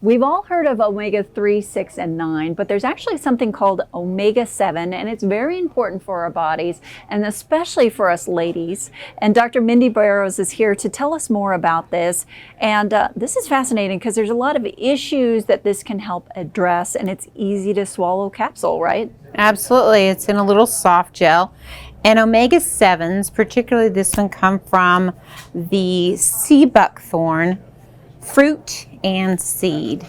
We've all heard of omega-3, 6, and 9, but there's actually something called omega-7, and it's very important for our bodies, and especially for us ladies. And Dr. Mindy Barrows is here to tell us more about this. And this is fascinating because there's a lot of issues that this can help address, and it's easy to swallow capsule, right? Absolutely. It's in a little soft gel. And omega-7s, particularly this one, come from the sea buckthorn fruit and seed.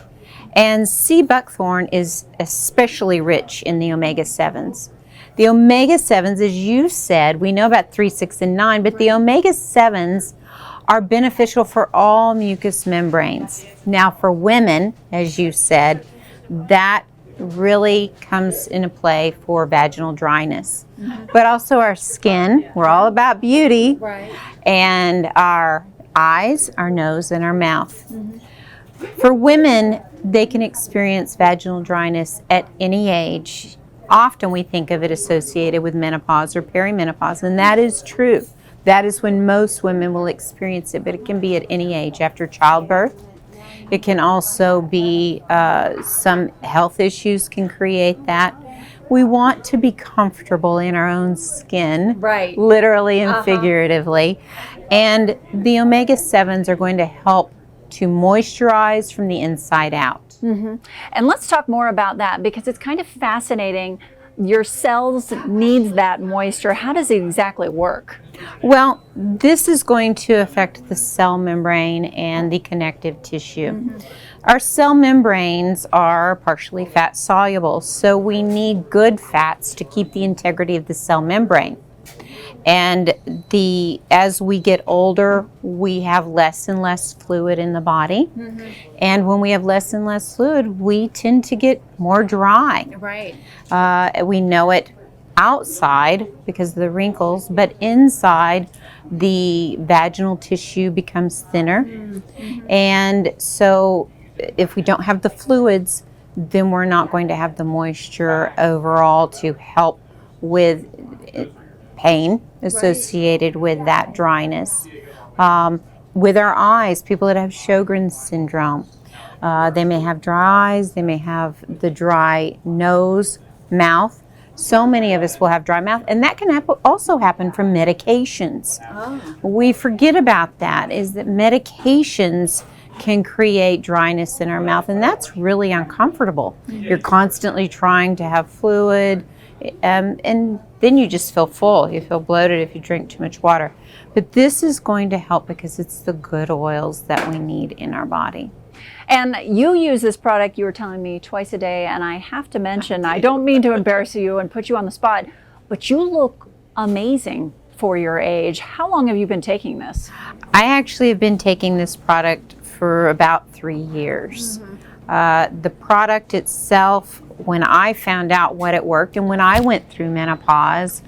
And sea buckthorn is especially rich in the omega-7s. The omega-7s, as you said, we know about 3, 6, and 9, but the omega-7s are beneficial for all mucous membranes. Now for women, as you said, that really comes into play for vaginal dryness. But also our skin, we're all about beauty, and our eyes, our nose, and our mouth. For women, they can experience vaginal dryness at any age. Often we think of it associated with menopause or perimenopause, and that is true. That is when most women will experience it, but it can be at any age. After childbirth, it can also be some health issues can create that. We want to be comfortable in our own skin, literally and figuratively. And the omega-7s are going to help to moisturize from the inside out. And let's talk more about that because it's kind of fascinating. Your cells needs that moisture. How does it exactly work? Well, this is going to affect the cell membrane and the connective tissue. Our cell membranes are partially fat soluble, so we need good fats to keep the integrity of the cell membrane. And as we get older, we have less and less fluid in the body. And when we have less and less fluid, we tend to get more dry. We know it outside because of the wrinkles, but inside the vaginal tissue becomes thinner. And so if we don't have the fluids, then we're not going to have the moisture overall to help with pain associated with that dryness. With our eyes, people that have Sjogren's syndrome, they may have dry eyes, they may have the dry nose, mouth. So many of us will have dry mouth, and that can also happen from medications. We forget about that, is that medications can create dryness in our mouth, and that's really uncomfortable. You're constantly trying to have fluid, and then you just feel full. You feel bloated if you drink too much water. But this is going to help because it's the good oils that we need in our body. And you use this product, you were telling me, twice a day, and I have to mention, I don't mean to embarrass you and put you on the spot, but you look amazing for your age. How long have you been taking this? I actually have been taking this product for about 3 years. The product itself, when I found out what it worked and when I went through menopause,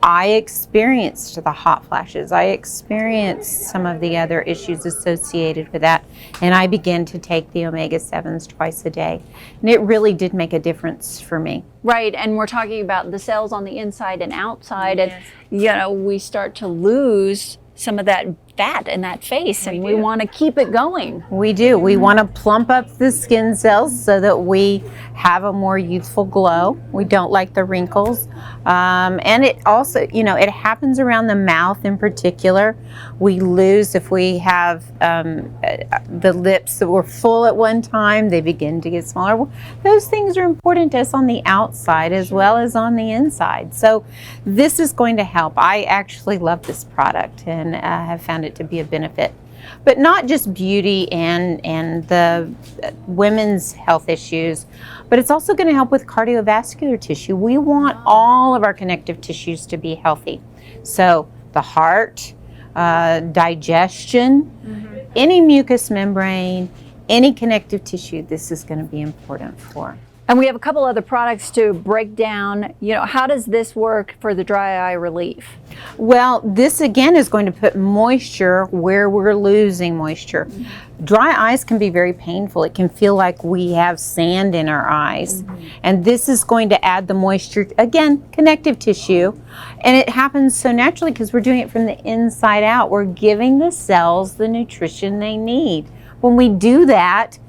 I experienced the hot flashes. I experienced some of the other issues associated with that, and I began to take the omega-7s twice a day. And it really did make a difference for me. Right, and we're talking about the cells on the inside and outside, and you know, we start to lose some of that fat in that face, and we want to keep it going. We do. We want to plump up the skin cells so that we have a more youthful glow. We don't like the wrinkles. And it also, you know, it happens around the mouth in particular. We lose, if we have the lips that were full at one time, they begin to get smaller. Those things are important to us on the outside as well as on the inside. So this is going to help. I actually love this product and have found it to be a benefit. But not just beauty and the women's health issues, but it's also going to help with cardiovascular tissue. We want all of our connective tissues to be healthy. So the heart, digestion, any mucous membrane, any connective tissue, this is going to be important for. And we have a couple other products to break down. You know, how does this work for the dry eye relief? Well, this again is going to put moisture where we're losing moisture. Dry eyes can be very painful. It can feel like we have sand in our eyes. And this is going to add the moisture, again, connective tissue. And it happens so naturally because we're doing it from the inside out. We're giving the cells the nutrition they need. When we do that,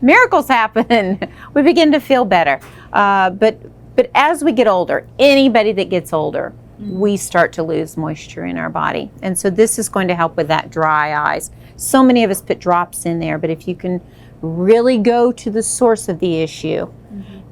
miracles happen. We begin to feel better. But as we get older, anybody that gets older, we start to lose moisture in our body. And so this is going to help with that dry eyes. So many of us put drops in there, but if you can really go to the source of the issue,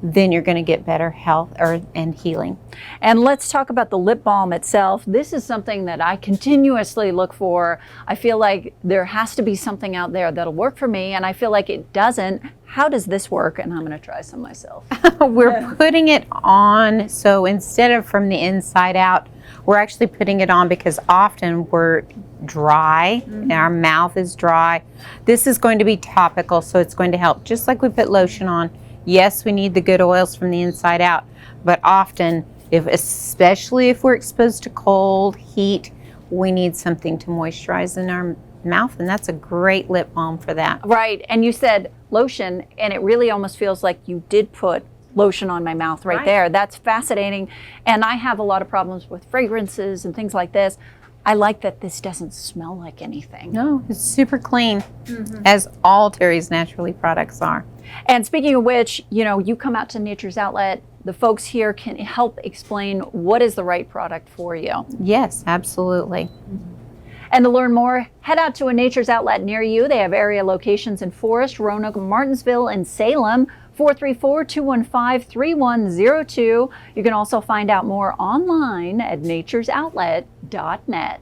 then you're going to get better health and healing. And let's talk about the lip balm itself. This is something that I continuously look for. I feel like there has to be something out there that'll work for me, and I feel like it doesn't. How does this work? And I'm going to try some myself. We're putting it on, so instead of from the inside out, we're actually putting it on because often we're dry and our mouth is dry. This is going to be topical, so it's going to help. Just like we put lotion on, yes, we need the good oils from the inside out, but often, especially if we're exposed to cold, heat, we need something to moisturize in our mouth, and that's a great lip balm for that. Right, and you said lotion, and it really almost feels like you did put lotion on my mouth right there. That's fascinating, and I have a lot of problems with fragrances and things like this. I like that this doesn't smell like anything. No, it's super clean, as all Terry's Naturally products are. And speaking of which, you know, you come out to Nature's Outlet, the folks here can help explain what is the right product for you. Yes, absolutely. And to learn more, head out to a Nature's Outlet near you. They have area locations in Forest, Roanoke, Martinsville, and Salem. 434-215-3102. You can also find out more online at naturesoutlet.net.